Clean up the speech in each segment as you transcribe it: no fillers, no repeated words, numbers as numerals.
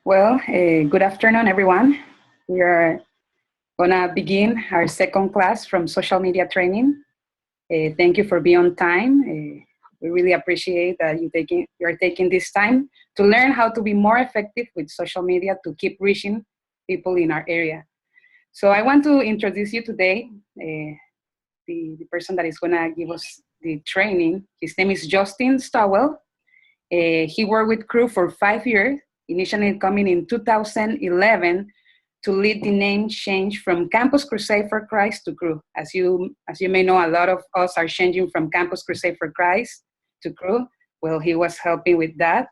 Well, good afternoon, everyone. We are gonna begin our second class from social media training. Thank you for being on time. We really appreciate that you are taking this time to learn how to be more effective with social media to keep reaching people in our area. So I want to introduce you today, the person that is gonna give us the training. His name is Justin Stowell. He worked with Crew for 5 years, initially coming in 2011 to lead the name change from Campus Crusade for Christ to Crew. As you may know, a lot of us are changing from Campus Crusade for Christ to Crew. Well, he was helping with that.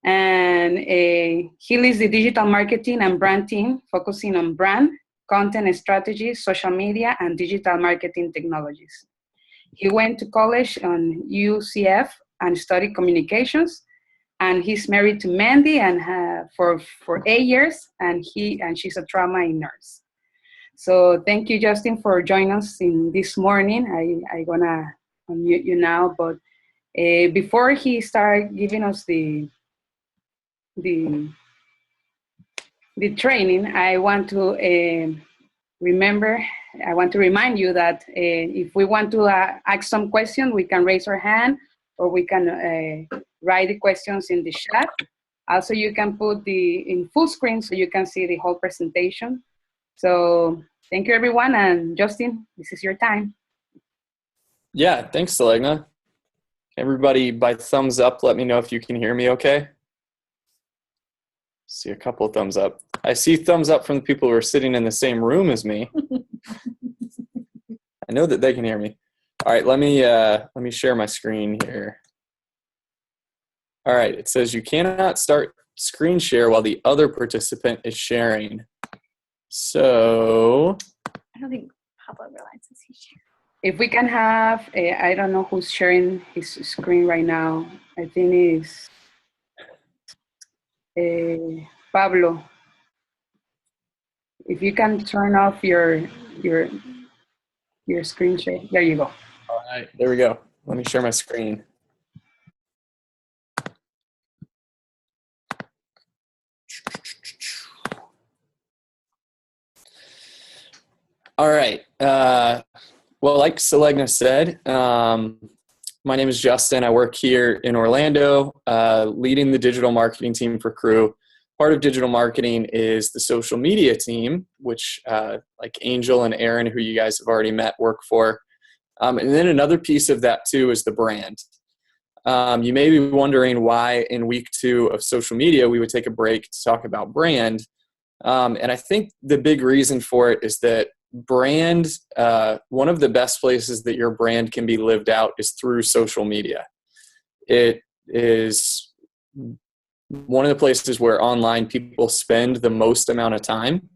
And he leads the digital marketing and brand team, focusing on brand, content strategy, social media, and digital marketing technologies. He went to college on UCF and studied communications. And he's married to Mandy and for 8 years, and she's a trauma nurse. So thank you, Justin, for joining us in this morning. I gonna unmute you now, but before he start giving us the the training, I want to remind you that if we want to ask some question, we can raise our hand or we can write the questions in the chat. Also, you can put in full screen so you can see the whole presentation. So thank you, everyone. And Justin, this is your time. Yeah, thanks, Selegna. Everybody, by thumbs up, let me know if you can hear me okay. See a couple of thumbs up. I see thumbs up from the people who are sitting in the same room as me. I know that they can hear me. All right, let me share my screen here. All right, it says you cannot start screen share while the other participant is sharing. So I don't think Pablo realizes he's sharing. If we can have, I don't know who's sharing his screen right now. I think it's Pablo. If you can turn off your screen share. There you go. All right, there we go. Let me share my screen. All right. Well, like Selegna said, my name is Justin. I work here in Orlando, leading the digital marketing team for Crew. Part of digital marketing is the social media team, which like Angel and Aaron, who you guys have already met, work for. And then another piece of that too is the brand. You may be wondering why in week 2 of social media we would take a break to talk about brand. And I think the big reason for it is that brand, one of the best places that your brand can be lived out is through social media. It is one of the places where online people spend the most amount of time.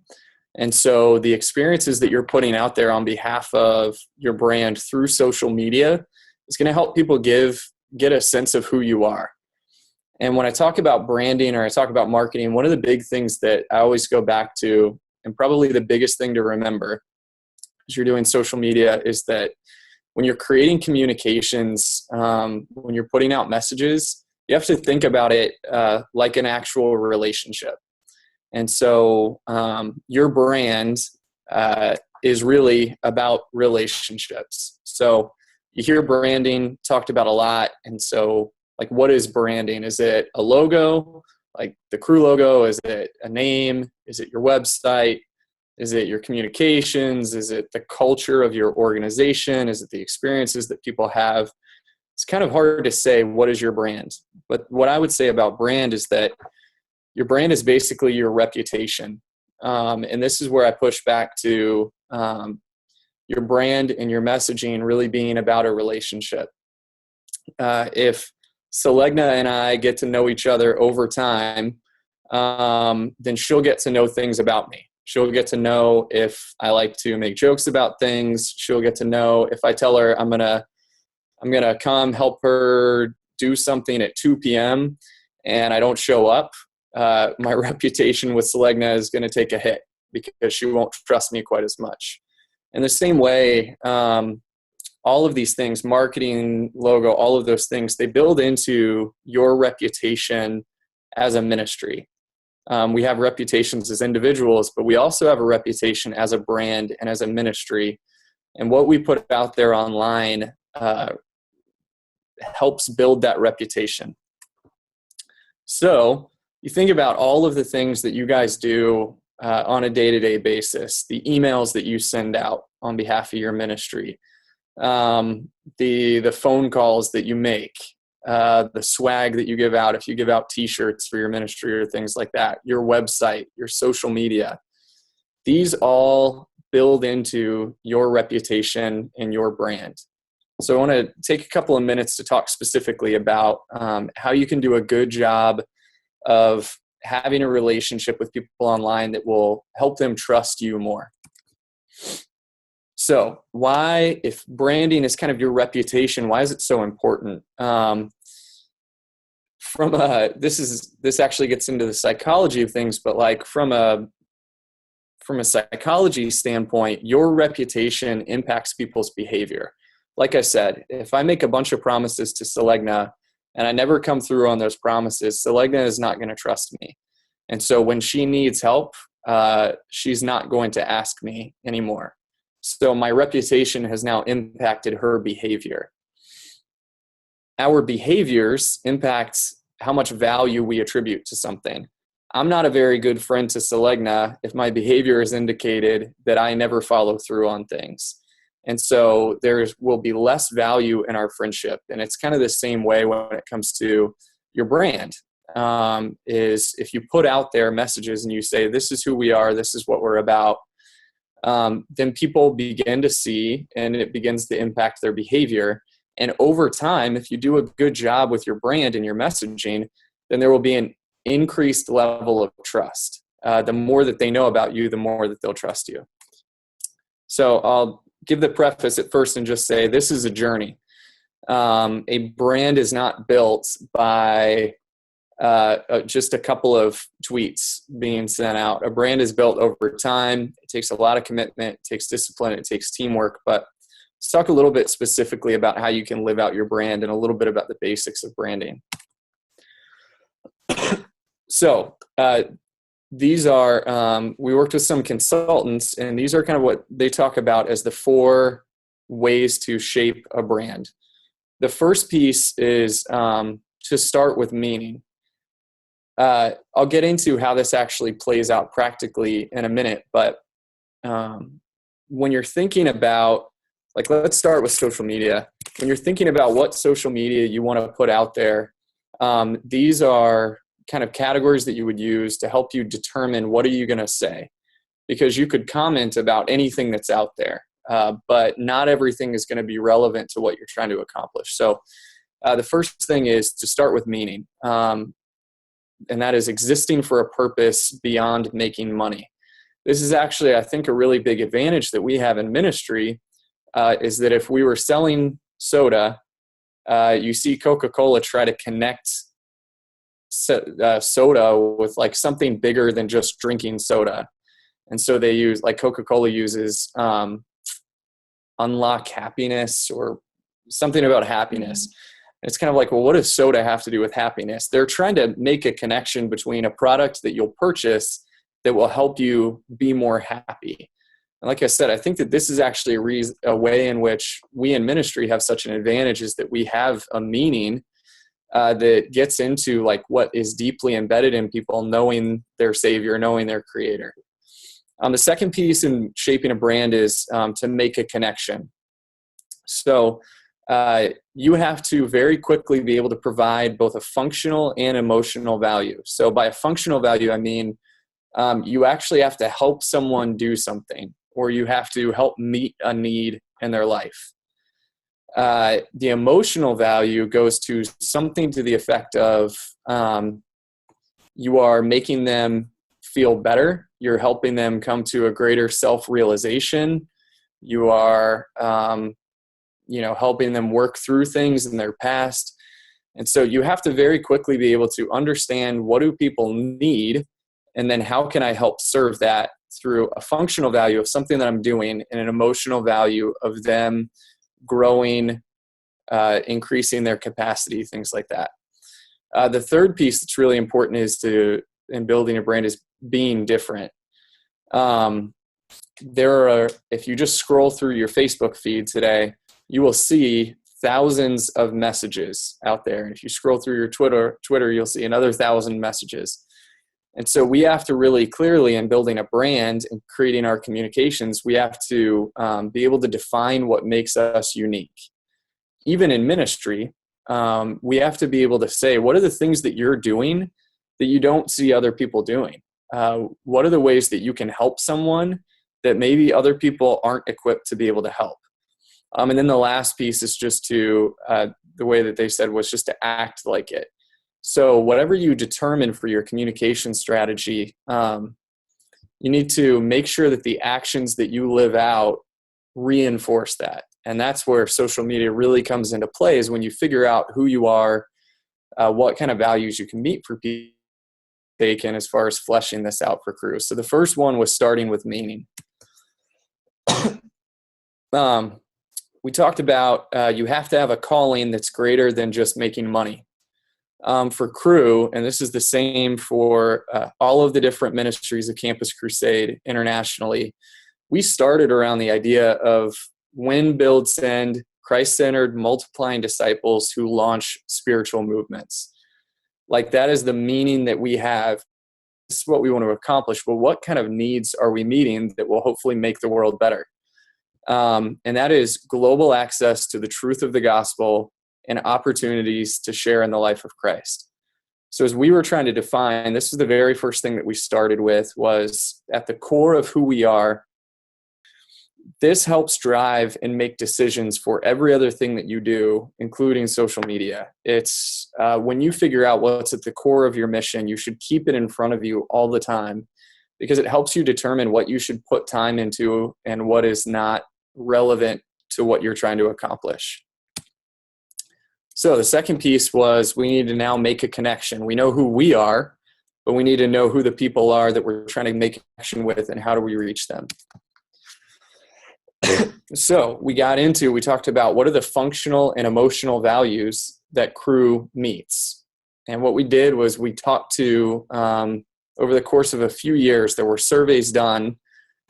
And so the experiences that you're putting out there on behalf of your brand through social media is going to help people get a sense of who you are. And when I talk about branding or I talk about marketing, one of the big things that I always go back to, and probably the biggest thing to remember as you're doing social media, is that when you're creating communications, when you're putting out messages, you have to think about it like an actual relationship. And so your brand is really about relationships. So you hear branding talked about a lot. And so, like, what is branding? Is it a logo, like the Crew logo? Is it a name? Is it your website? Is it your communications? Is it the culture of your organization? Is it the experiences that people have? It's kind of hard to say what is your brand. But what I would say about brand is that your brand is basically your reputation. And this is where I push back to your brand and your messaging really being about a relationship. If Selegna and I get to know each other over time, then she'll get to know things about me. She'll get to know if I like to make jokes about things. She'll get to know if I tell her I'm gonna come help her do something at 2 p.m. and I don't show up, my reputation with Selegna is going to take a hit because she won't trust me quite as much. In the same way, all of these things, marketing, logo, all of those things, they build into your reputation as a ministry. We have reputations as individuals, but we also have a reputation as a brand and as a ministry. And what we put out there online helps build that reputation. So you think about all of the things that you guys do on a day-to-day basis, the emails that you send out on behalf of your ministry, the phone calls that you make, the swag that you give out, if you give out t-shirts for your ministry or things like that, your website, your social media, these all build into your reputation and your brand. So I want to take a couple of minutes to talk specifically about how you can do a good job of having a relationship with people online that will help them trust you more. So why, if branding is kind of your reputation, why is it so important? This actually gets into the psychology of things, but like from a psychology standpoint, your reputation impacts people's behavior. Like I said, if I make a bunch of promises to Selegna and I never come through on those promises, Selegna is not going to trust me. And so when she needs help, she's not going to ask me anymore. So my reputation has now impacted her behavior. Our behaviors impact how much value we attribute to something. I'm not a very good friend to Selegna if my behavior has indicated that I never follow through on things. And so there will be less value in our friendship. And it's kind of the same way when it comes to your brand. Is if you put out there messages and you say, this is who we are, this is what we're about, then people begin to see and it begins to impact their behavior. And over time, if you do a good job with your brand and your messaging, then there will be an increased level of trust. The more that they know about you, the more that they'll trust you. So I'll give the preface at first and just say this is a journey. A brand is not built by just a couple of tweets being sent out. A brand is built over time. It takes a lot of commitment, it takes discipline, it takes teamwork. But let's talk a little bit specifically about how you can live out your brand and a little bit about the basics of branding. So these are, we worked with some consultants, and these are kind of what they talk about as the 4 ways to shape a brand. The first piece is to start with meaning. I'll get into how this actually plays out practically in a minute, but when you're thinking about, like, let's start with social media. When you're thinking about what social media you want to put out there, these are kind of categories that you would use to help you determine what are you going to say. Because you could comment about anything that's out there, but not everything is going to be relevant to what you're trying to accomplish. So the first thing is to start with meaning. And that is existing for a purpose beyond making money. This is actually, I think, a really big advantage that we have in ministry, is that if we were selling soda, you see Coca-Cola try to connect soda with like something bigger than just drinking soda. And so they use, like Coca-Cola uses unlock happiness or something about happiness. It's kind of like, well, what does soda have to do with happiness? They're trying to make a connection between a product that you'll purchase that will help you be more happy. And like I said, I think that this is actually a way in which we in ministry have such an advantage, is that we have a meaning that gets into like what is deeply embedded in people, knowing their Savior, knowing their Creator. The second piece in shaping a brand is to make a connection. So you have to very quickly be able to provide both a functional and emotional value. So by a functional value, I mean you actually have to help someone do something, or you have to help meet a need in their life. The emotional value goes to something to the effect of you are making them feel better. You're helping them come to a greater self-realization. You are helping them work through things in their past. And so you have to very quickly be able to understand, what do people need? And then how can I help serve that through a functional value of something that I'm doing, and an emotional value of them growing, increasing their capacity, things like that. The third piece that's really important is to in building a brand is being different. If you just scroll through your Facebook feed today, you will see thousands of messages out there. And if you scroll through your Twitter, you'll see another 1,000 messages. And so we have to really clearly, in building a brand and creating our communications, we have to be able to define what makes us unique. Even in ministry, we have to be able to say, what are the things that you're doing that you don't see other people doing? What are the ways that you can help someone that maybe other people aren't equipped to be able to help? And then the last piece is just to, the way that they said was just to act like it. So whatever you determine for your communication strategy, you need to make sure that the actions that you live out reinforce that. And that's where social media really comes into play, is when you figure out who you are, what kind of values you can meet for people taken as far as fleshing this out for Cru. So the first one was starting with meaning. We talked about you have to have a calling that's greater than just making money. For Cru, and this is the same for all of the different ministries of Campus Crusade internationally, we started around the idea of win, build, send, Christ-centered, multiplying disciples who launch spiritual movements. Like, that is the meaning that we have. This is what we want to accomplish, but what kind of needs are we meeting that will hopefully make the world better? And that is global access to the truth of the gospel and opportunities to share in the life of Christ. So as we were trying to define, this is the very first thing that we started with, was at the core of who we are. This helps drive and make decisions for every other thing that you do, including social media. It's when you figure out what's at the core of your mission, you should keep it in front of you all the time, because it helps you determine what you should put time into and what is not relevant to what you're trying to accomplish. So the second piece was, we need to now make a connection. We know who we are, but we need to know who the people are that we're trying to make a connection with, and how do we reach them. So we talked about what are the functional and emotional values that Cru meets. And what we did was we talked to, over the course of a few years, there were surveys done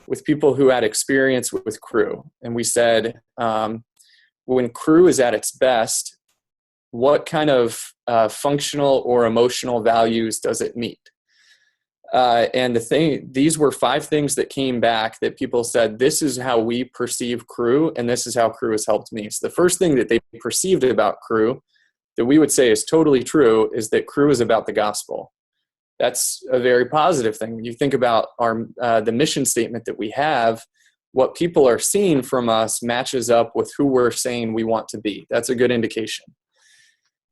with people who had experience with Cru. And we said, when Cru is at its best, what kind of functional or emotional values does it meet? And these were 5 things that came back that people said, this is how we perceive Cru, and this is how Cru has helped me. So the first thing that they perceived about Cru that we would say is totally true is that Cru is about the gospel. That's a very positive thing. When you think about the mission statement that we have, what people are seeing from us matches up with who we're saying we want to be. That's a good indication.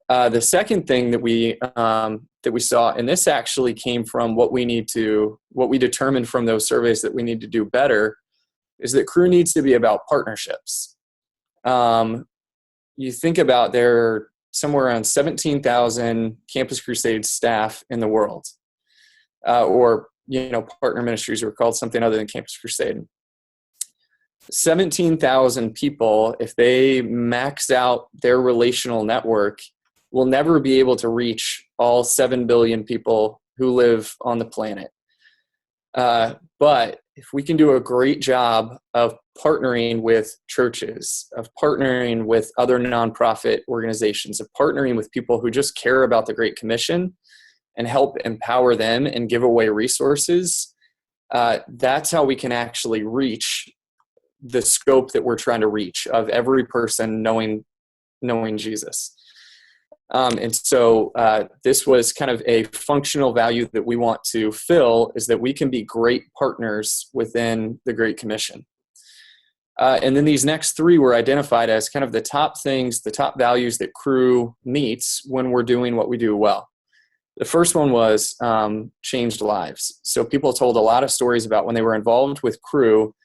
The second thing that we saw, and this actually came from what we determined from those surveys that we need to do better, is that Cru needs to be about partnerships. You think about, there are somewhere around 17,000 Campus Crusade staff in the world, or partner ministries who are called something other than Campus Crusade. 17,000 people, if they max out their relational network, will never be able to reach all 7 billion people who live on the planet. But if we can do a great job of partnering with churches, of partnering with other nonprofit organizations, of partnering with people who just care about the Great Commission and help empower them and give away resources, that's how we can actually reach the scope that we're trying to reach, of every person knowing Jesus. And so this was kind of a functional value that we want to fill, is that we can be great partners within the Great Commission. And then these next 3 were identified as kind of the top things, the top values that Cru meets when we're doing what we do well. The first one was changed lives. So people told a lot of stories about when they were involved with Cru,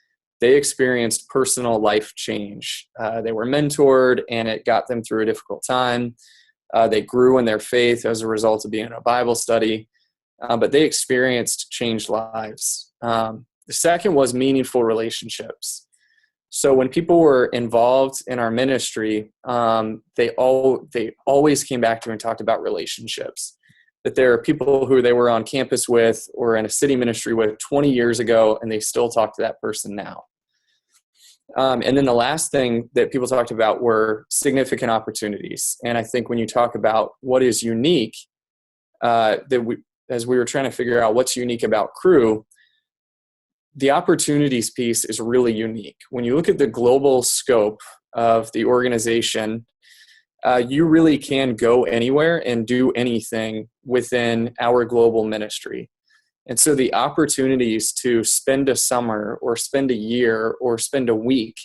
they experienced personal life change. They were mentored, and it got them through a difficult time. They grew in their faith as a result of being in a Bible study, but they experienced changed lives. The second was meaningful relationships. So when people were involved in our ministry, they always came back to and talked about relationships. that there are people who they were on campus with or in a city ministry with 20 years ago, and they still talk to that person now. And then the last thing that people talked about were significant opportunities. And I think when you talk about what is unique, as we were trying to figure out what's unique about Cru, the opportunities piece is really unique. When you look at the global scope of the organization, you really can go anywhere and do anything within our global ministry. And so the opportunities to spend a summer or spend a year or spend a week,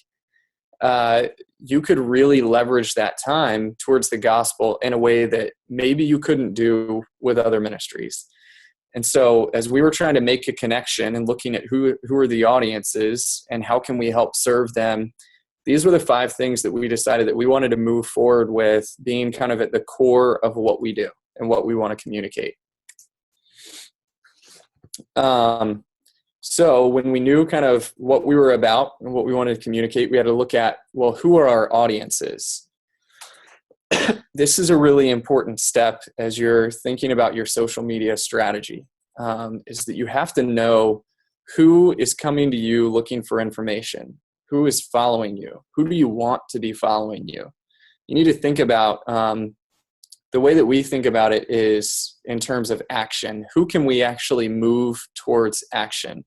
you could really leverage that time towards the gospel in a way that maybe you couldn't do with other ministries. And so as we were trying to make a connection and looking at who are the audiences and how can we help serve them, these were the 5 things that we decided that we wanted to move forward with being kind of at the core of what we do and what we want to communicate. So when we knew kind of what we were about and what we wanted to communicate, we had to look at, well, who are our audiences? This is a really important step as you're thinking about your social media strategy, is that you have to know who is coming to you looking for information, who is following you, who do you want to be following you. You need to think about, the way that we think about it is in terms of action. Who can we actually move towards action?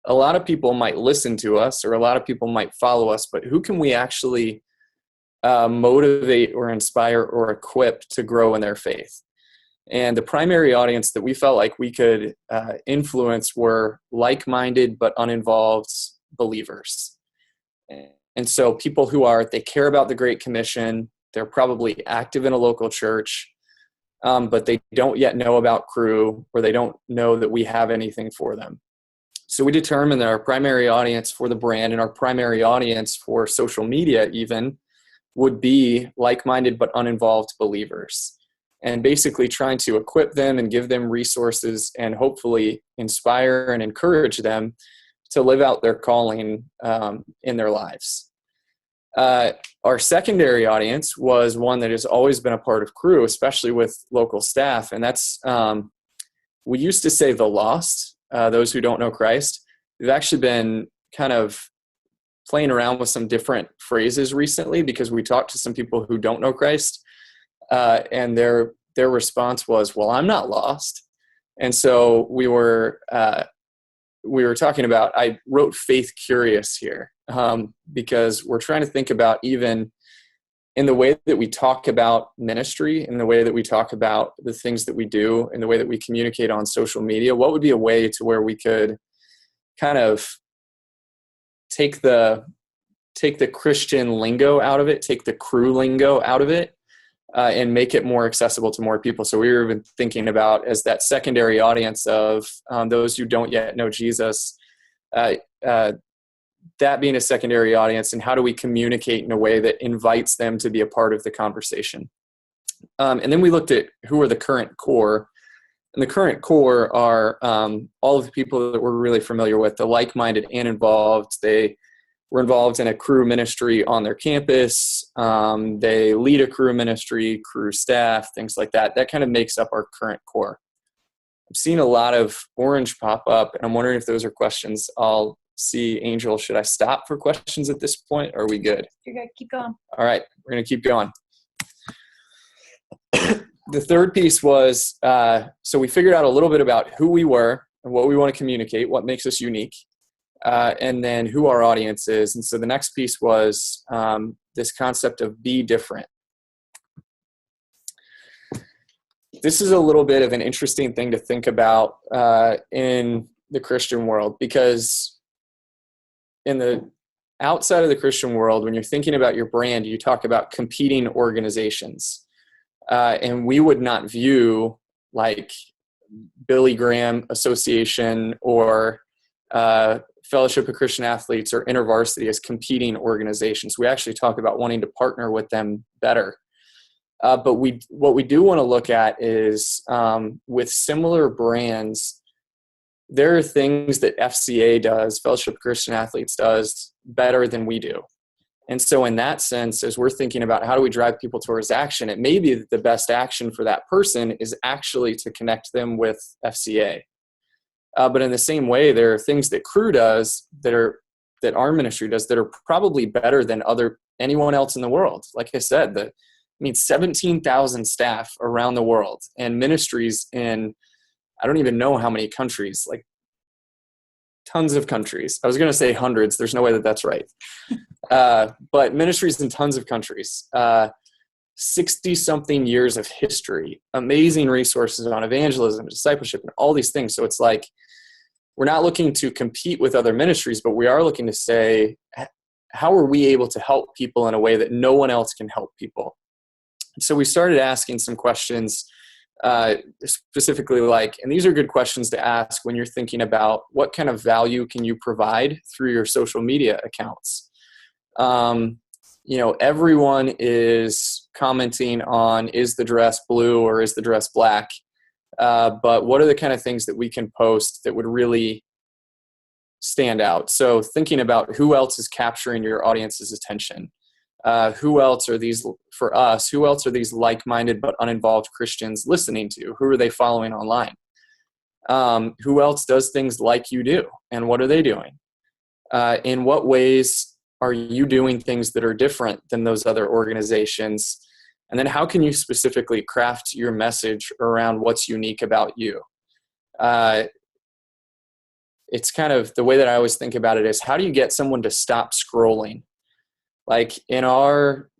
A lot of people might listen to us or a lot of people might follow us, but who can we actually motivate or inspire or equip to grow in their faith? And the primary audience that we felt like we could influence were like-minded but uninvolved believers. And so people who they care about the Great Commission, they're probably active in a local church, but they don't yet know about Cru, or they don't know that we have anything for them. So we determined that our primary audience for the brand and our primary audience for social media even would be like-minded but uninvolved believers, and basically trying to equip them and give them resources and hopefully inspire and encourage them to live out their calling in their lives. Our secondary audience was one that has always been a part of Cru, especially with local staff, and that's, we used to say the lost, those who don't know Christ. We've actually been kind of playing around with some different phrases recently because we talked to some people who don't know Christ, and their response was, well, I'm not lost. And so we were talking about, I wrote faith curious here, because we're trying to think about, even in the way that we talk about ministry, in the way that we talk about the things that we do, in the way that we communicate on social media, what would be a way to where we could kind of take the Christian lingo out of it, take the Cru lingo out of it, and make it more accessible to more people. So we were even thinking about, as that secondary audience of those who don't yet know Jesus, that being a secondary audience, and how do we communicate in a way that invites them to be a part of the conversation. And then we looked at who are the current core. And the current core are all of the people that we're really familiar with, the like-minded and involved. They were involved in a Cru ministry on their campus. They lead a Cru ministry, Cru staff, things like that. That kind of makes up our current core. I'm seeing a lot of orange pop up, and I'm wondering if those are questions. I'll see, Angel, should I stop for questions at this point, or are we good? You're good. Keep going. All right, we're going to keep going. The third piece was, so we figured out a little bit about who we were and what we want to communicate, what makes us unique, and then who our audience is. And so the next piece was this concept of be different. This is a little bit of an interesting thing to think about in the Christian world, because in the outside of the Christian world, when you're thinking about your brand, you talk about competing organizations. And we would not view like Billy Graham Association or Fellowship of Christian Athletes or InterVarsity as competing organizations. We actually talk about wanting to partner with them better. But what we do want to look at is with similar brands, there are things that FCA does, Fellowship of Christian Athletes does better than we do. And so in that sense, as we're thinking about how do we drive people towards action, it may be that the best action for that person is actually to connect them with FCA. But in the same way, there are things that Cru does that our ministry does that are probably better than anyone else in the world. Like I said, 17,000 staff around the world and ministries in, I don't even know how many countries, like tons of countries. I was going to say hundreds. There's no way that that's right. But ministries in tons of countries, 60 something years of history, amazing resources on evangelism, discipleship, and all these things. So it's like, we're not looking to compete with other ministries, but we are looking to say, how are we able to help people in a way that no one else can help people? So we started asking some questions, specifically and these are good questions to ask when you're thinking about what kind of value can you provide through your social media accounts. Everyone is commenting on, is the dress blue or is the dress black? But what are the kind of things that we can post that would really stand out? So thinking about who else is capturing your audience's attention. Who else are these like-minded but uninvolved Christians listening to? Who are they following online? Who else does things like you do? And what are they doing? In what ways are you doing things that are different than those other organizations? And then how can you specifically craft your message around what's unique about you? It's kind of the way that I always think about it is, how do you get someone to stop scrolling? Like in our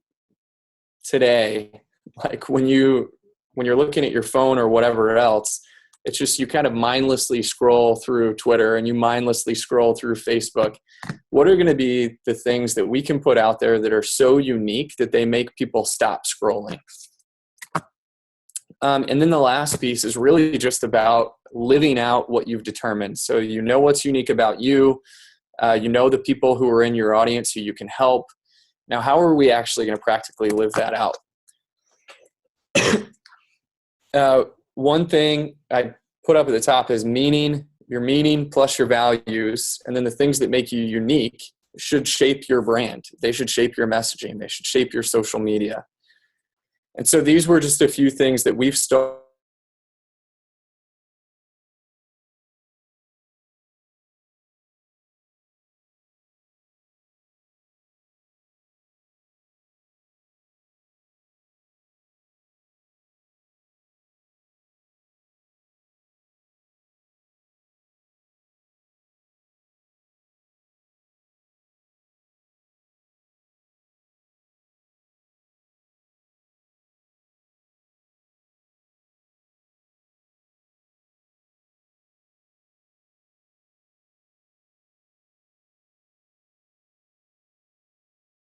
today, like when you're looking at your phone or whatever else, it's just you kind of mindlessly scroll through Twitter and you mindlessly scroll through Facebook. What are going to be the things that we can put out there that are so unique that they make people stop scrolling? And then the last piece is really just about living out what you've determined. So you know what's unique about you. You know the people who are in your audience who you can help. Now, how are we actually going to practically live that out? One thing I put up at the top is meaning, your meaning plus your values. And then the things that make you unique should shape your brand. They should shape your messaging. They should shape your social media. And so these were just a few things that we've started.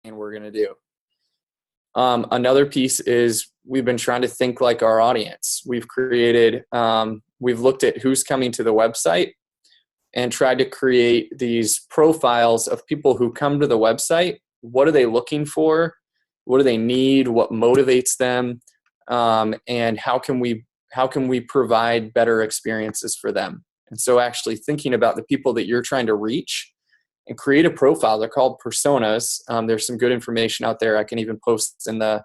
And we're going to do. Another piece is we've been trying to think like our audience. We've looked at who's coming to the website and tried to create these profiles of people who come to the website. What are they looking for? What do they need? What motivates them? And how can we provide better experiences for them? And so actually thinking about the people that you're trying to reach and create a profile. They're called personas. There's some good information out there. I can even post in the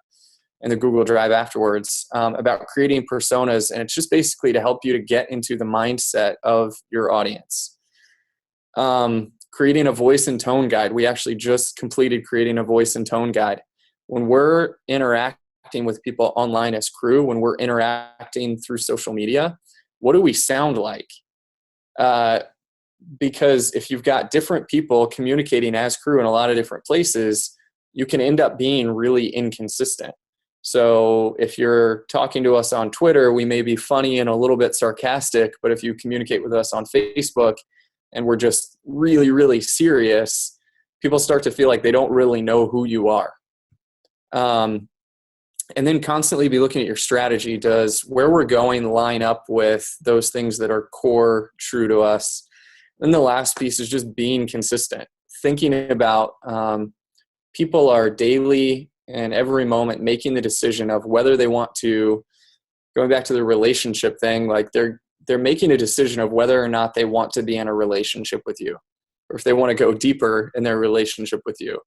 Google Drive afterwards about creating personas. And it's just basically to help you to get into the mindset of your audience. Creating a voice and tone guide. We actually just completed creating a voice and tone guide. When we're interacting with people online as Cru, when we're interacting through social media, what do we sound like? Because if you've got different people communicating as Cru in a lot of different places, you can end up being really inconsistent. So if you're talking to us on Twitter, we may be funny and a little bit sarcastic, but if you communicate with us on Facebook and we're just really, really serious, people start to feel like they don't really know who you are. And then constantly be looking at your strategy. Does where we're going line up with those things that are core, true to us? Then the last piece is just being consistent, thinking about people are daily and every moment making the decision of whether they want to, going back to the relationship thing, like they're making a decision of whether or not they want to be in a relationship with you, or if they want to go deeper in their relationship with you.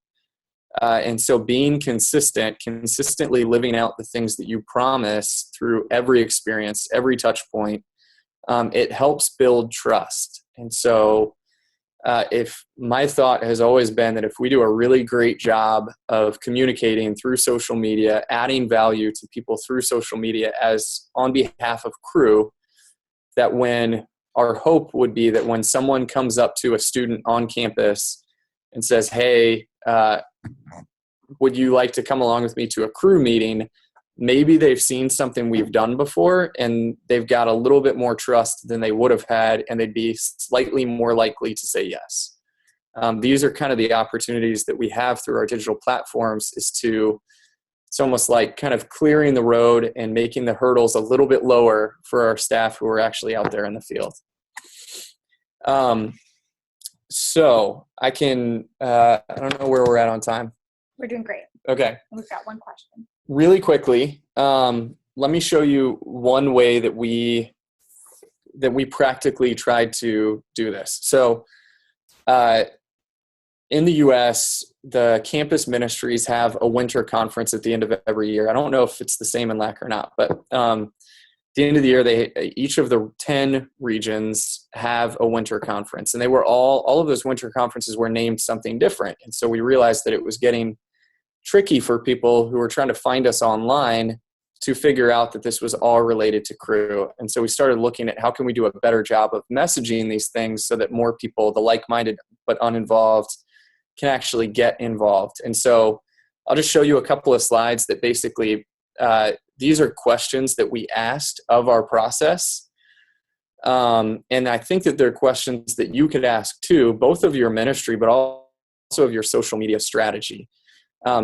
And so being consistently living out the things that you promise through every experience, every touch point, it helps build trust. And so if my thought has always been that if we do a really great job of communicating through social media, adding value to people through social media as on behalf of Cru, that when our hope would be that when someone comes up to a student on campus and says, hey, would you like to come along with me to a Cru meeting? Maybe they've seen something we've done before and they've got a little bit more trust than they would have had, and they'd be slightly more likely to say yes. These are kind of the opportunities that we have through our digital platforms, it's almost like kind of clearing the road and making the hurdles a little bit lower for our staff who are actually out there in the field. So I don't know where we're at on time. We're doing great. Okay. We've got one question. Really quickly, let me show you one way that we practically tried to do this. So in the US, the campus ministries have a winter conference at the end of every year. I don't know if it's the same in LAC or not, but at the end of the year, each of the 10 regions have a winter conference, and they were all of those winter conferences were named something different. And so we realized that it was getting tricky for people who were trying to find us online to figure out that this was all related to Cru. And so we started looking at how can we do a better job of messaging these things so that more people, the like-minded but uninvolved, can actually get involved. And so I'll just show you a couple of slides that basically, these are questions that we asked of our process. And I think that they're questions that you could ask too, both of your ministry, but also of your social media strategy.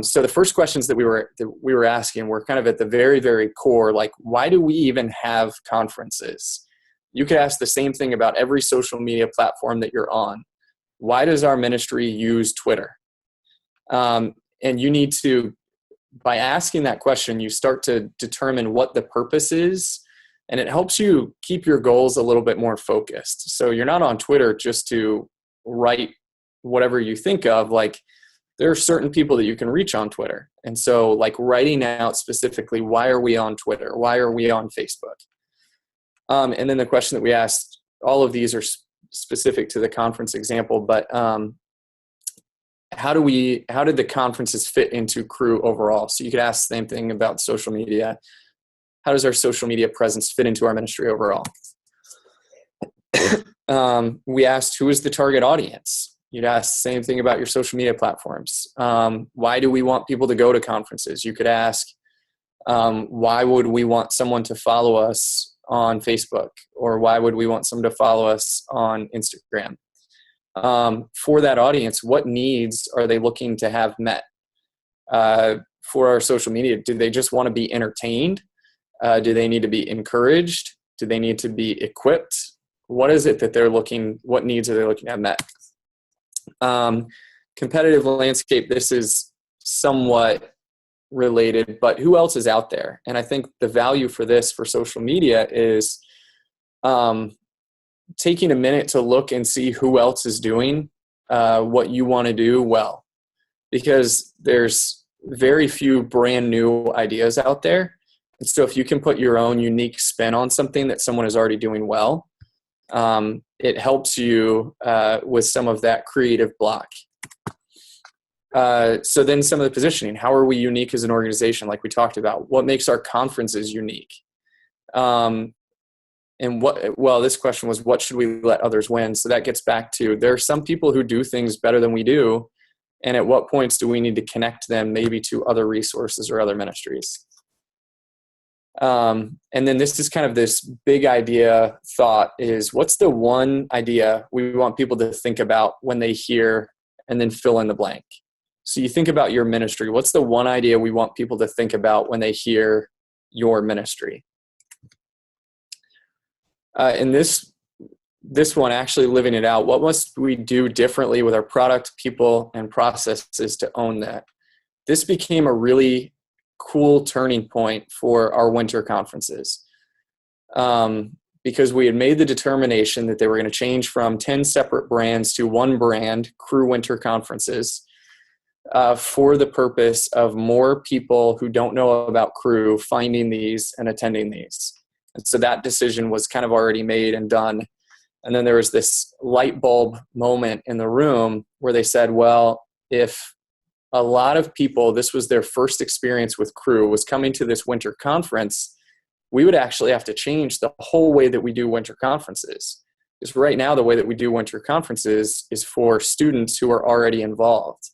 So the first questions that we were asking were kind of at the very, very core, like, why do we even have conferences? You could ask the same thing about every social media platform that you're on. Why does our ministry use Twitter? And you need to, by asking that question, you start to determine what the purpose is, and it helps you keep your goals a little bit more focused. So you're not on Twitter just to write whatever you think of. Like, there are certain people that you can reach on Twitter. And so, like, writing out specifically, why are we on Twitter? Why are we on Facebook? And then the question that we asked, all of these are specific to the conference example, but how did the conferences fit into Cru overall? So you could ask the same thing about social media. How does our social media presence fit into our ministry overall? We asked, who is the target audience? You'd ask the same thing about your social media platforms. Why do we want people to go to conferences? You could ask, why would we want someone to follow us on Facebook? Or why would we want someone to follow us on Instagram? For that audience, what needs are they looking to have met? For our social media, do they just want to be entertained? Do they need to be encouraged? Do they need to be equipped? What is it that what needs are they looking to have met? Competitive landscape, this is somewhat related, but who else is out there? And I think the value for this, for social media, is taking a minute to look and see who else is doing what you want to do well, because there's very few brand new ideas out there. And so if you can put your own unique spin on something that someone is already doing well, it helps you with some of that creative block. So then some of the positioning, how are we unique as an organization? Like we talked about, what makes our conferences unique? This question was, what should we let others win? So that gets back to, there are some people who do things better than we do. And at what points do we need to connect them maybe to other resources or other ministries? And then this is kind of this big idea thought is, what's the one idea we want people to think about when they hear, and then fill in the blank. So you think about your ministry. What's the one idea we want people to think about when they hear your ministry? And this one, actually living it out, what must we do differently with our product, people, and processes to own that? This became a really cool turning point for our winter conferences, because we had made the determination that they were going to change from 10 separate brands to one brand, Cru Winter Conferences. for the purpose of more people who don't know about Cru finding these and attending these. And so that decision was kind of already made and done. And then there was this light bulb moment in the room where they said, well, if a lot of people, this was their first experience with Cru, was coming to this winter conference, we would actually have to change the whole way that we do winter conferences. Because right now, the way that we do winter conferences is for students who are already involved.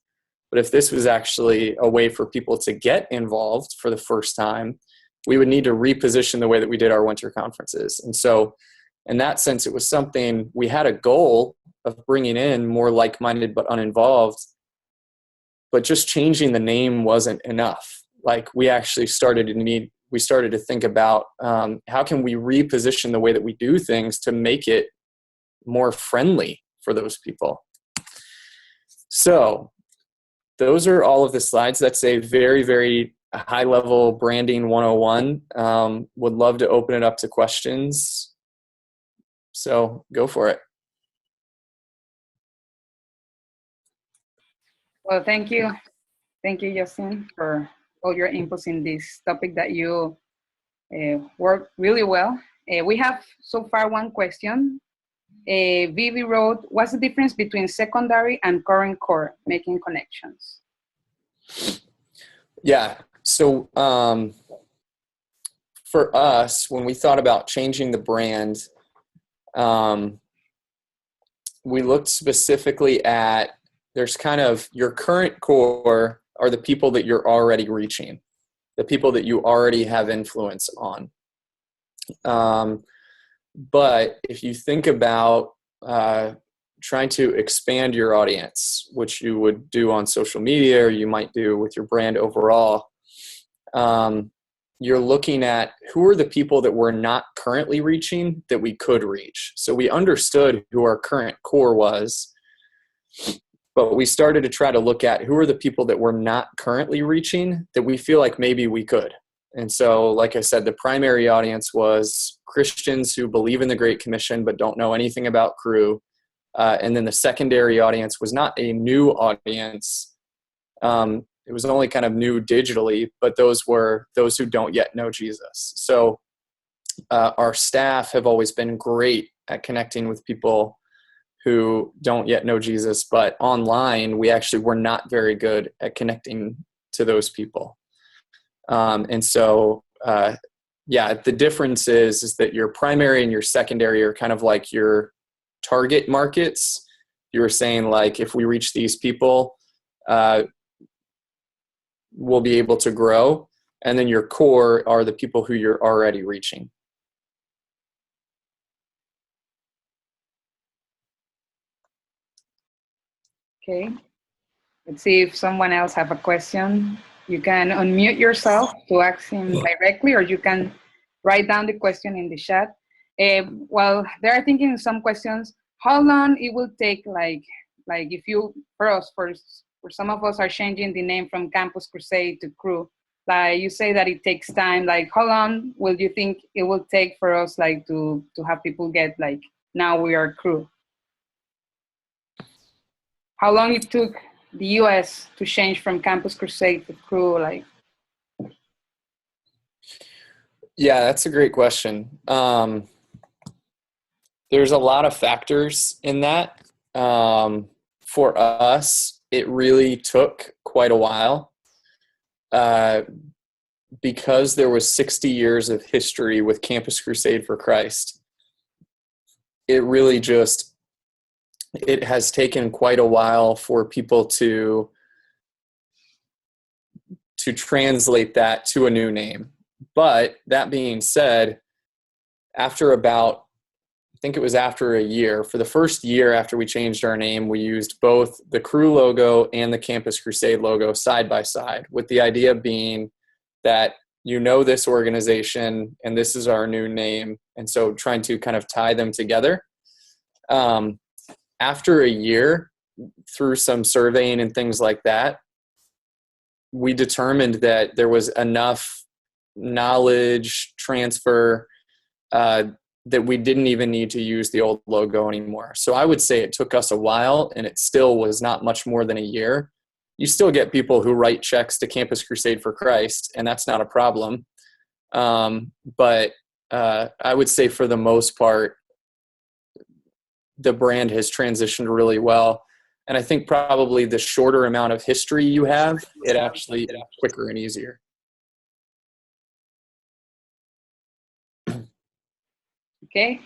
But if this was actually a way for people to get involved for the first time, we would need to reposition the way that we did our winter conferences. And so in that sense, it was something, we had a goal of bringing in more like-minded but uninvolved, but just changing the name wasn't enough. Like we actually started to think about how can we reposition the way that we do things to make it more friendly for those people. So those are all of the slides. That's a very, very high level branding 101. Would love to open it up to questions. So go for it. Well, thank you. Thank you, Justin, for all your inputs in this topic that you worked really well. We have so far one question. Vivi wrote, what's the difference between secondary and current core, making connections? Yeah, so for us, when we thought about changing the brand, we looked specifically at, there's kind of your current core are the people that you're already reaching, the people that you already have influence on. But if you think about trying to expand your audience, which you would do on social media or you might do with your brand overall, you're looking at who are the people that we're not currently reaching that we could reach. So we understood who our current core was, but we started to try to look at who are the people that we're not currently reaching that we feel like maybe we could. And so, like I said, the primary audience was Christians who believe in the Great Commission but don't know anything about Cru. And then the secondary audience was not a new audience. It was only kind of new digitally, but those were those who don't yet know Jesus. So our staff have always been great at connecting with people who don't yet know Jesus, but online we actually were not very good at connecting to those people. And so, the difference is that your primary and your secondary are kind of like your target markets. You were saying, like, if we reach these people, we'll be able to grow. And then your core are the people who you're already reaching. Okay, let's see if someone else have a question. You can unmute yourself to ask him directly, or you can write down the question in the chat. Well, they are thinking some questions. How long it will take, like if you, for some of us are changing the name from Campus Crusade to Cru. Like you say that it takes time. Like how long will you think it will take for us, like to have people get like, now we are Cru? How long it took the US to change from Campus Crusade to Cru, like? Yeah, that's a great question. There's a lot of factors in that. For us, it really took quite a while because there was 60 years of history with Campus Crusade for Christ. It really it has taken quite a while for people to translate that to a new name. But that being said, after about, I think it was after a year, for the first year after we changed our name, we used both the Cru logo and the Campus Crusade logo side by side, with the idea being that this organization and this is our new name. And so trying to kind of tie them together. After a year, through some surveying and things like that, we determined that there was enough knowledge transfer that we didn't even need to use the old logo anymore. So I would say it took us a while, and it still was not much more than a year You still get people who write checks to Campus Crusade for Christ, and that's not a problem. But I would say for the most part, the brand has transitioned really well. And I think probably the shorter amount of history you have, it actually is quicker and easier. Okay.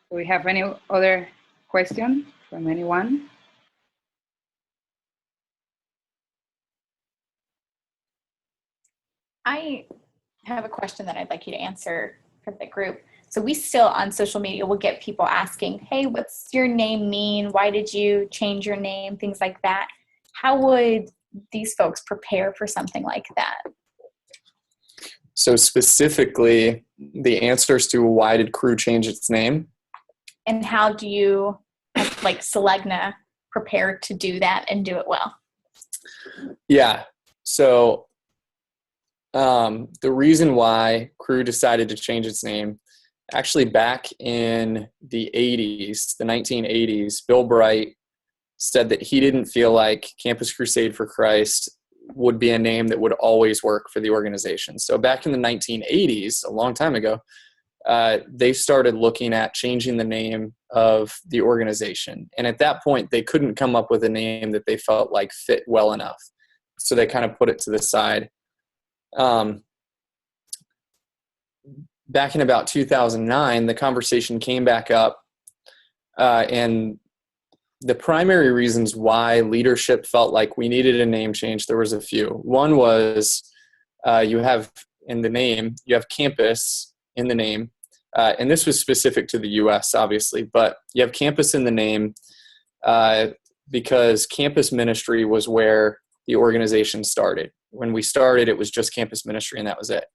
Do we have any other question from anyone? I have a question that I'd like you to answer for the group. So we still on social media will get people asking, hey, what's your name mean? Why did you change your name? Things like that. How would these folks prepare for something like that? So specifically, the answers to why did Cru change its name? And how do you, like Selegna, prepare to do that and do it well? Yeah. So the reason why Cru decided to change its name, actually back in the 80s, the 1980s, Bill Bright said that he didn't feel like Campus Crusade for Christ would be a name that would always work for the organization. So back in the 1980s, a long time ago, they started looking at changing the name of the organization. And at that point, they couldn't come up with a name that they felt like fit well enough. So they kind of put it to the side. Back in about 2009, the conversation came back up, and the primary reasons why leadership felt like we needed a name change, there was a few. One was you have in the name, you have campus in the name, and this was specific to the U.S., obviously, but you have campus in the name because campus ministry was where the organization started. When we started, it was just campus ministry, and that was it.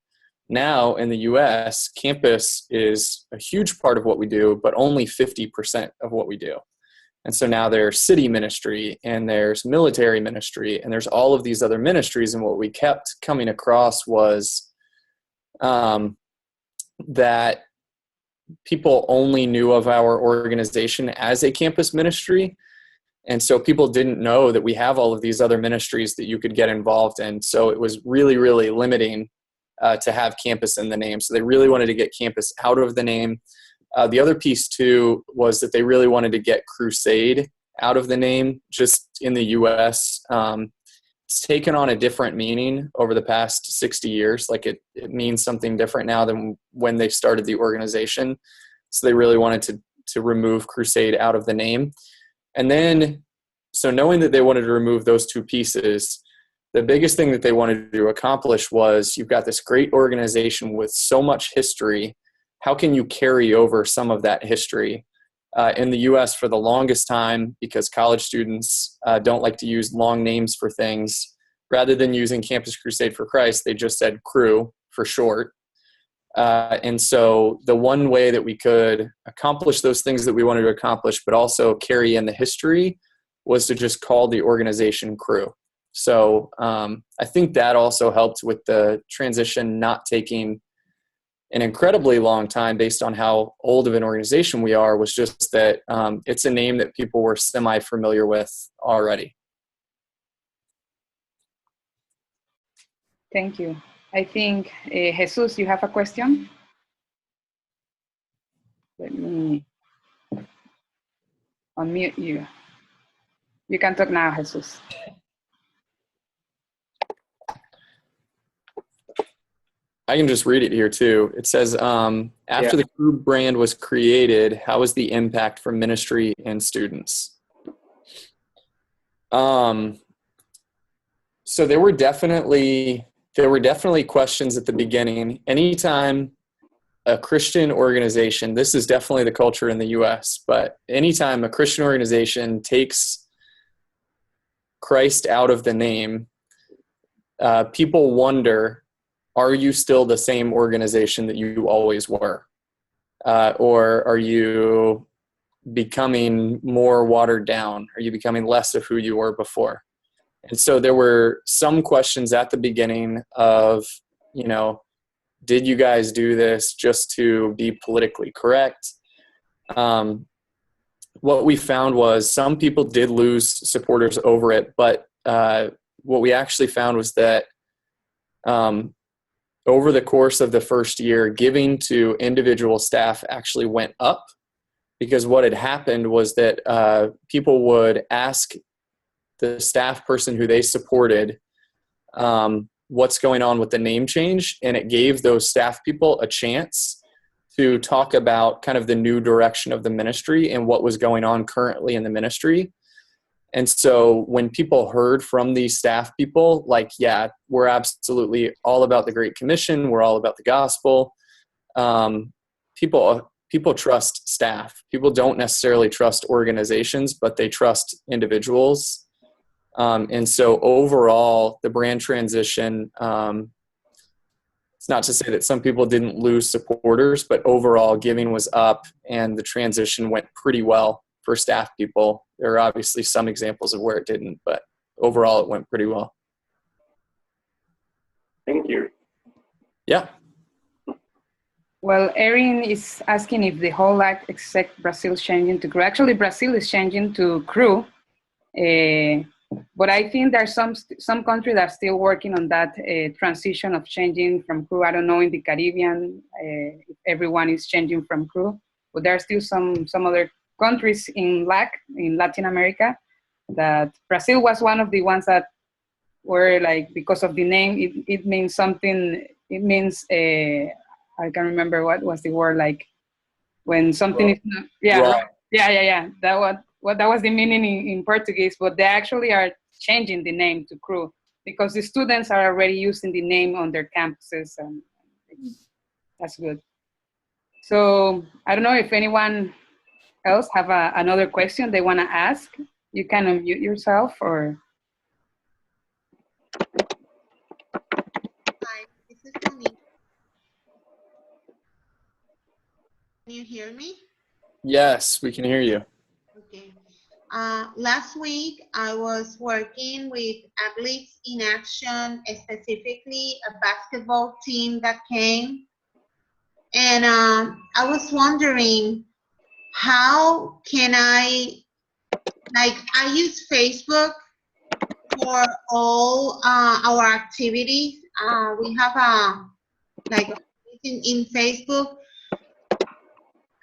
Now in the U.S., campus is a huge part of what we do, but only 50% of what we do. And so now there's city ministry, and there's military ministry, and there's all of these other ministries. And what we kept coming across was that people only knew of our organization as a campus ministry. And so people didn't know that we have all of these other ministries that you could get involved in. So it was really, really limiting to have campus in the name. So they really wanted to get campus out of the name. The other piece too was that they really wanted to get Crusade out of the name. Just in the U.S., it's taken on a different meaning over the past 60 years. Like it means something different now than when they started the organization. So they really wanted to remove Crusade out of the name. And then, so knowing that they wanted to remove those two pieces, the biggest thing that they wanted to accomplish was, you've got this great organization with so much history. How can you carry over some of that history? In the U.S., for the longest time, because college students don't like to use long names for things, rather than using Campus Crusade for Christ, they just said Cru for short. And so the one way that we could accomplish those things that we wanted to accomplish, but also carry in the history, was to just call the organization Cru. So I think that also helped with the transition not taking an incredibly long time based on how old of an organization we are, was just that it's a name that people were semi-familiar with already. Thank you. I think, Jesus, you have a question? Let me unmute you. You can talk now, Jesus. I can just read it here too. It says, after the Cru brand was created, how was the impact for ministry and students? So there were definitely questions at the beginning. Anytime a Christian organization, this is definitely the culture in the U.S., but anytime a Christian organization takes Christ out of the name, people wonder, are you still the same organization that you always were? Or are you becoming more watered down? Are you becoming less of who you were before? And so there were some questions at the beginning of, did you guys do this just to be politically correct? What we found was some people did lose supporters over it, but what we actually found was that over the course of the first year, giving to individual staff actually went up, because what had happened was that people would ask the staff person who they supported what's going on with the name change, and it gave those staff people a chance to talk about kind of the new direction of the ministry and what was going on currently in the ministry. And so when people heard from these staff people, like, yeah, we're absolutely all about the Great Commission, we're all about the gospel, people trust staff. People don't necessarily trust organizations, but they trust individuals. And so overall, the brand transition, it's not to say that some people didn't lose supporters, but overall giving was up and the transition went pretty well for staff people. There are obviously some examples of where it didn't, but overall it went pretty well. Thank you. Yeah. Well, Erin is asking if the whole act except Brazil is changing to crew. Actually, Brazil is changing to crew. But I think there are some countries that are still working on that transition of changing from crew. I don't know in the Caribbean if everyone is changing from crew, but there are still some other countries in Latin America that Brazil was one of the ones that were like, because of the name, it means something. It means I can't remember what was the word, like when something is not, yeah. That was the meaning in Portuguese, but they actually are changing the name to crew because the students are already using the name on their campuses, and that's good. So I don't know if anyone else have another question they want to ask. You can unmute yourself or. Hi, this is Tony. Can you hear me? Yes, we can hear you. Okay. Last week, I was working with Athletes in Action, specifically a basketball team that came. And I was wondering, how can I use Facebook for all our activities. We have in Facebook.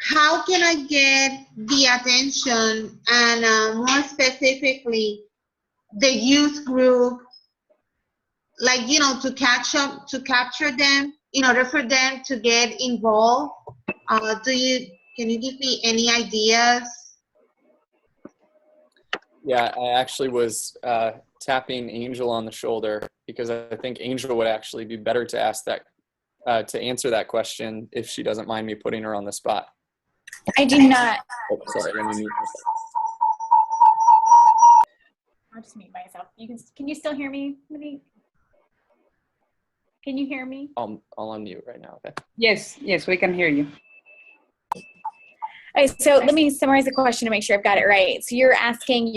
How can I get the attention and more specifically the youth group, to capture them in order for them to get involved? Can you give me any ideas? Yeah, I actually was tapping Angel on the shoulder because I think Angel would actually be better to ask that, to answer that question if she doesn't mind me putting her on the spot. I do not. Oh, sorry, let me mute myself. I'll just mute myself. Can you still hear me? Can you hear me? I'll unmute right now, okay? Yes, we can hear you. Okay, so let me summarize the question to make sure I've got it right. So you're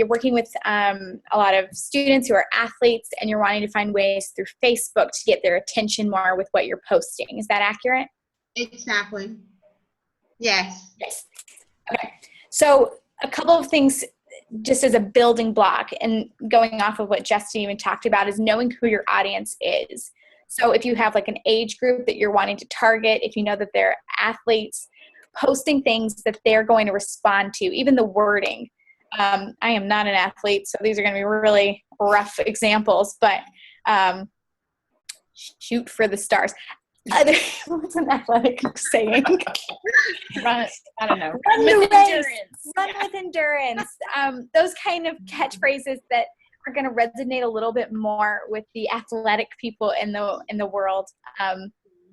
working with a lot of students who are athletes, and you're wanting to find ways through Facebook to get their attention more with what you're posting. Is that accurate? Exactly. Yes. Yes. Okay. So a couple of things just as a building block, and going off of what Justin even talked about, is knowing who your audience is. So if you have like an age group that you're wanting to target, if you know that they're athletes, posting things that they're going to respond to, even the wording. I am not an athlete, so these are going to be really rough examples, but shoot for the stars. What's an athletic saying? I don't know. Run with endurance. Run with endurance. Those kind of catchphrases that are going to resonate a little bit more with the athletic people in the world.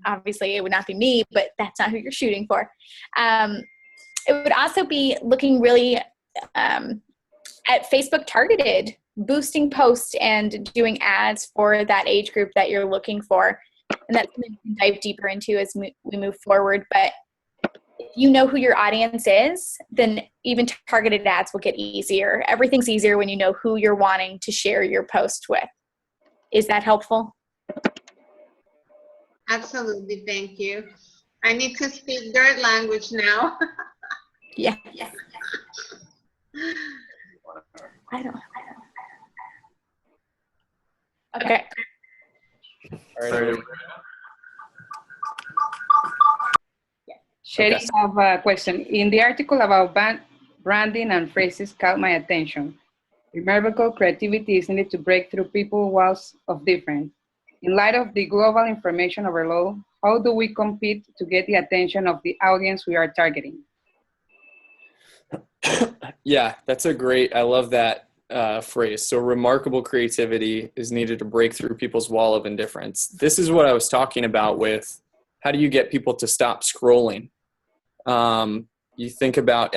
Obviously, it would not be me, but that's not who you're shooting for. It would also be looking really at Facebook targeted, boosting posts and doing ads for that age group that you're looking for. And that's something we can dive deeper into as we move forward. But if you know who your audience is, then even targeted ads will get easier. Everything's easier when you know who you're wanting to share your post with. Is that helpful? Absolutely. Thank you. I need to speak their language now. Yeah. I don't. Okay. All right. Sherry, Okay. I have a question. In the article about branding and phrases caught my attention. Remarkable creativity is needed to break through people walls of difference. In light of the global information overload, how do we compete to get the attention of the audience we are targeting? Yeah, that's a great, I love that phrase. So remarkable creativity is needed to break through people's wall of indifference. This is what I was talking about with how do you get people to stop scrolling? You think about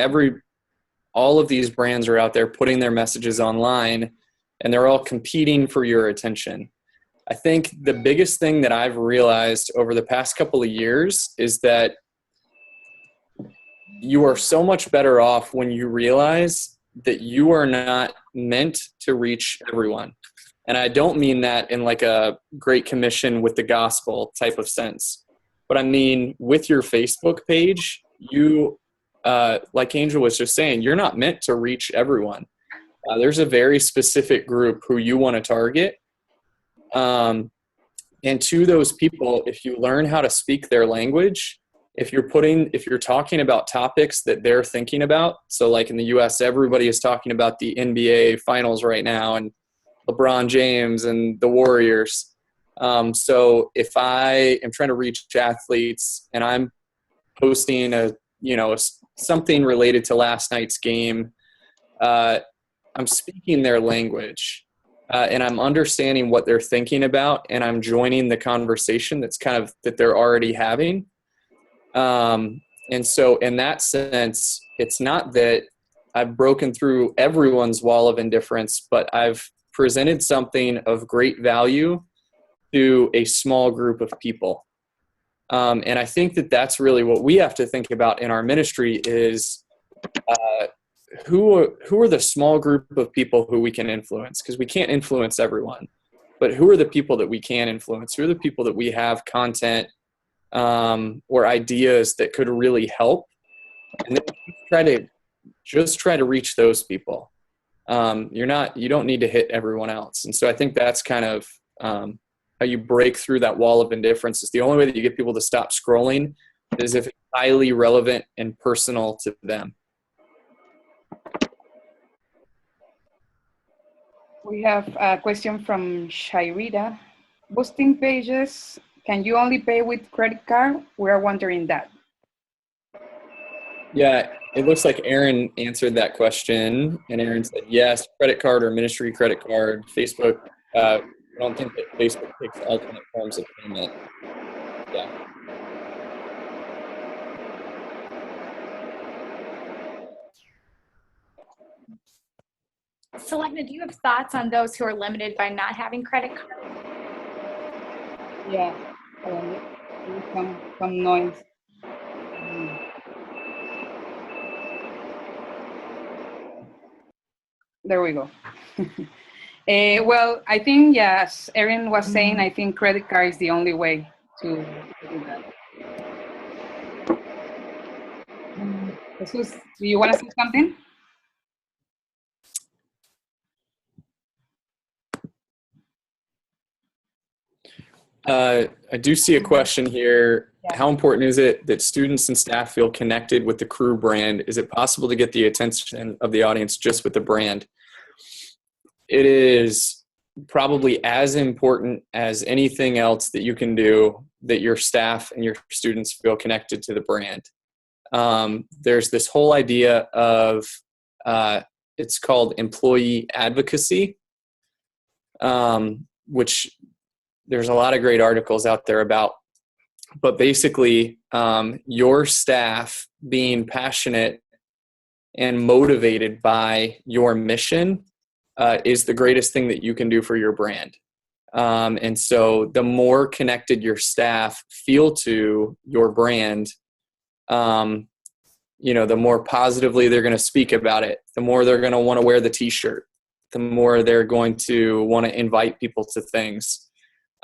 all of these brands are out there putting their messages online and they're all competing for your attention. I think the biggest thing that I've realized over the past couple of years is that you are so much better off when you realize that you are not meant to reach everyone. And I don't mean that in like a Great Commission with the gospel type of sense, but I mean with your Facebook page, you, like Angel was just saying, you're not meant to reach everyone. There's a very specific group who you want to target. And to those people, if you learn how to speak their language, if you're talking about topics that they're thinking about, so like in the US, everybody is talking about the NBA finals right now and LeBron James and the Warriors. So if I am trying to reach athletes and I'm posting something related to last night's game, I'm speaking their language. And I'm understanding what they're thinking about, and I'm joining the conversation that they're already having. And so in that sense, it's not that I've broken through everyone's wall of indifference, but I've presented something of great value to a small group of people. And I think that that's really what we have to think about in our ministry is, who are the small group of people who we can influence? Because we can't influence everyone, but who are the people that we can influence? Who are the people that we have content or ideas that could really help? And then try to reach those people. You don't need to hit everyone else. And so I think that's kind of how you break through that wall of indifference. Is the only way that you get people to stop scrolling is if it's highly relevant and personal to them. We have a question from Shairita. Boosting pages, can you only pay with credit card? We are wondering that. Yeah, it looks like Aaron answered that question, and Aaron said yes, credit card or ministry credit card. Facebook, I don't think that Facebook takes alternate forms of payment. Yeah. Selena, do you have thoughts on those who are limited by not having credit cards? Yeah, some noise. There we go. Well, I think, yes, Erin was saying, I think credit card is the only way to do that. Jesus, do you want to say something? I do see a question here. Yeah. How important is it that students and staff feel connected with the Cru brand? Is it possible to get the attention of the audience just with the brand? It is probably as important as anything else that you can do that your staff and your students feel connected to the brand. There's this whole idea of, it's called employee advocacy, which there's a lot of great articles out there about, but basically your staff being passionate and motivated by your mission is the greatest thing that you can do for your brand. And so the more connected your staff feel to your brand, the more positively they're going to speak about it, the more they're going to want to wear the t-shirt, the more they're going to want to invite people to things.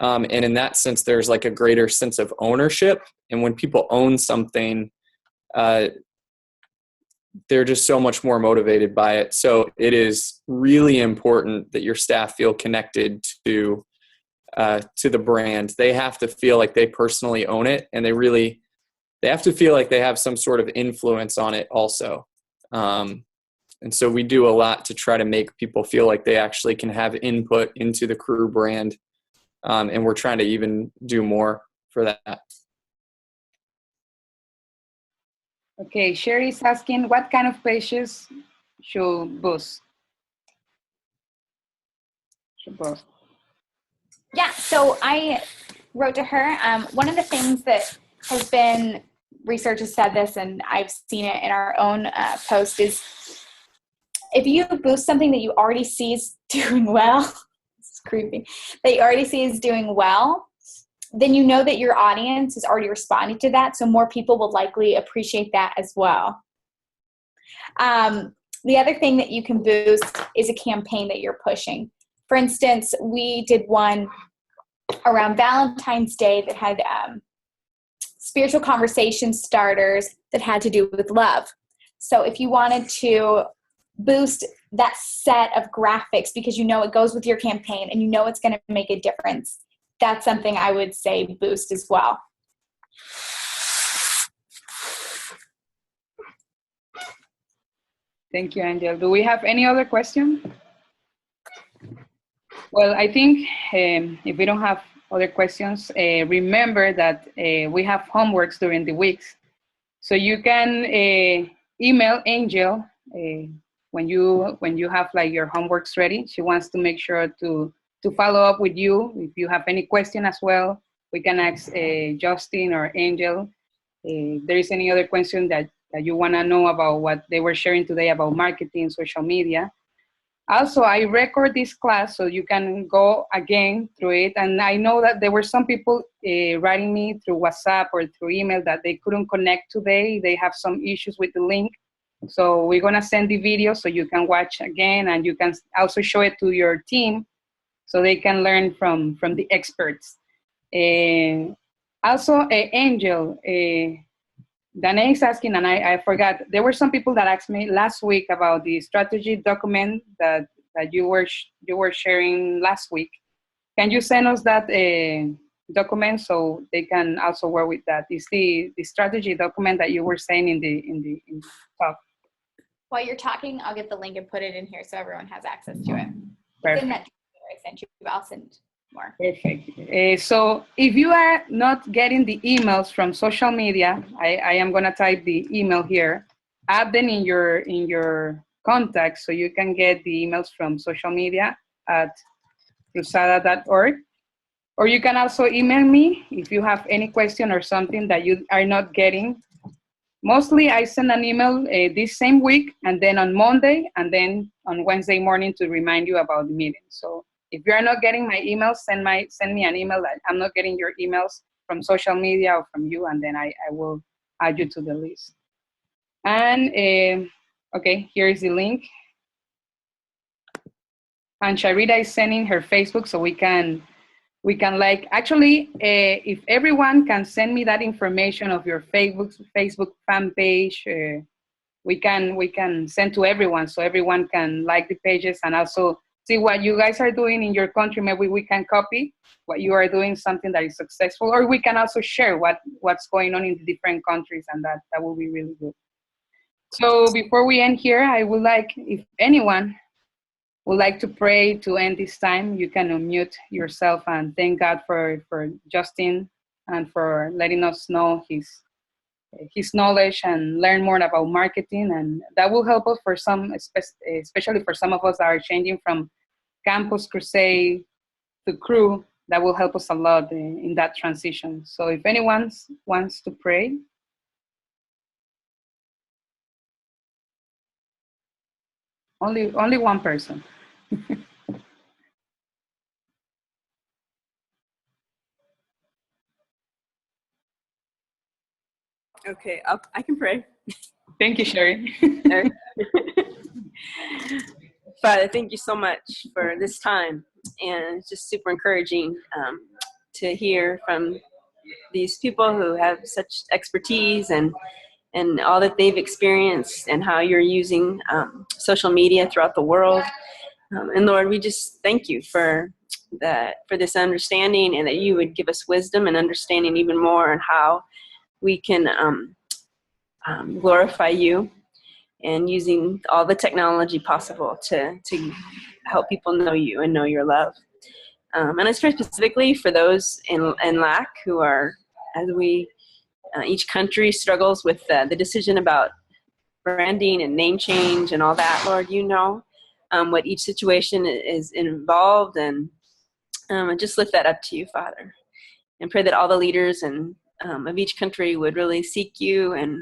And in that sense, there's like a greater sense of ownership. And when people own something, they're just so much more motivated by it. So it is really important that your staff feel connected to to the brand. They have to feel like they personally own it, and they have to feel like they have some sort of influence on it also. And so we do a lot to try to make people feel like they actually can have input into the Crew brand. And we're trying to even do more for that. Okay, Sherry's asking, what kind of pages should boost? Yeah, so I wrote to her. One of the things that has been, research has said this, and I've seen it in our own post, is if you boost something that you already see is doing well, this is creepy, that you already see is doing well, then you know that your audience is already responding to that, so more people will likely appreciate that as well. The other thing that you can boost is a campaign that you're pushing. For instance, we did one around Valentine's Day that had spiritual conversation starters that had to do with love. So if you wanted to boost that set of graphics because you know it goes with your campaign and you know it's going to make a difference, that's something I would say boost as well. Thank you, Angel. Do we have any other question? Well, I think if we don't have other questions, remember that we have homeworks during the weeks. So you can email Angel when you have like your homeworks ready. She wants to make sure to follow up with you. If you have any question as well, we can ask Justin or Angel. If there is any other question that you want to know about what they were sharing today about marketing, social media. Also, I record this class so you can go again through it. And I know that there were some people writing me through WhatsApp or through email that they couldn't connect today. They have some issues with the link. So we're going to send the video so you can watch again, and you can also show it to your team so they can learn from the experts. Also, Angel, Danae is asking, and I forgot, there were some people that asked me last week about the strategy document that you were sharing last week. Can you send us that document so they can also work with that? Is the strategy document that you were saying in the talk? While you're talking, I'll get the link and put it in here so everyone has access to it. Perfect. In that I sent you, I'll send more. Perfect. So if you are not getting the emails from social media, I am going to type the email here. Add them in your contacts so you can get the emails from social media at cruzada.org. Or you can also email me if you have any question or something that you are not getting. Mostly I send an email this same week, and then on Monday, and then on Wednesday morning to remind you about the meeting. So if you are not getting my emails, send me an email that I'm not getting your emails from social media or from you, and then I will add you to the list. And okay, here is the link. And Sharita is sending her Facebook so we can like, actually, if everyone can send me that information of your Facebook fan page, we can send to everyone so everyone can like the pages and also see what you guys are doing in your country. Maybe we can copy what you are doing, something that is successful, or we can also share what's going on in the different countries, and that will be really good. So before we end here, I would like, if anyone would like to pray to end this time, you can unmute yourself and thank God for Justin and for letting us know his knowledge and learn more about marketing. And that will help us for some, especially for some of us that are changing from Campus Crusade to Crew. That will help us a lot in that transition. So if anyone wants to pray. Only one person. Okay, I can pray. Thank you, Sherry. Father, thank you so much for this time, and it's just super encouraging to hear from these people who have such expertise and all that they've experienced and how you're using social media throughout the world. And Lord, we just thank you for for this understanding, and that you would give us wisdom and understanding even more on how we can glorify you, and using all the technology possible to help people know you and know your love. And I pray specifically for those in LAC who are, as each country struggles with the decision about branding and name change and all that. Lord, you know what each situation is involved, and just lift that up to you, Father, and pray that all the leaders of each country would really seek you, and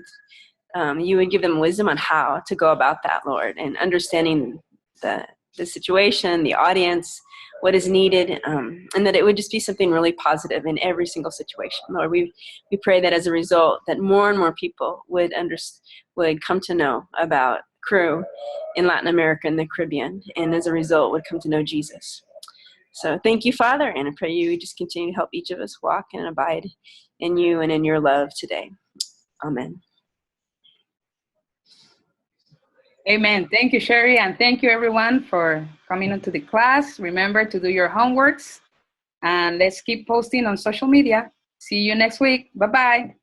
you would give them wisdom on how to go about that, Lord, and understanding the situation, the audience, what is needed, and that it would just be something really positive in every single situation. Lord, we pray that as a result, that more and more people would come to know about Cru in Latin America and the Caribbean, and as a result would come to know Jesus. So thank you, Father, and I pray you would just continue to help each of us walk and abide in you and in your love today. Amen. Amen. Thank you, Sherry, and thank you, everyone, for coming into the class. Remember to do your homeworks, and let's keep posting on social media. See you next week. Bye-bye.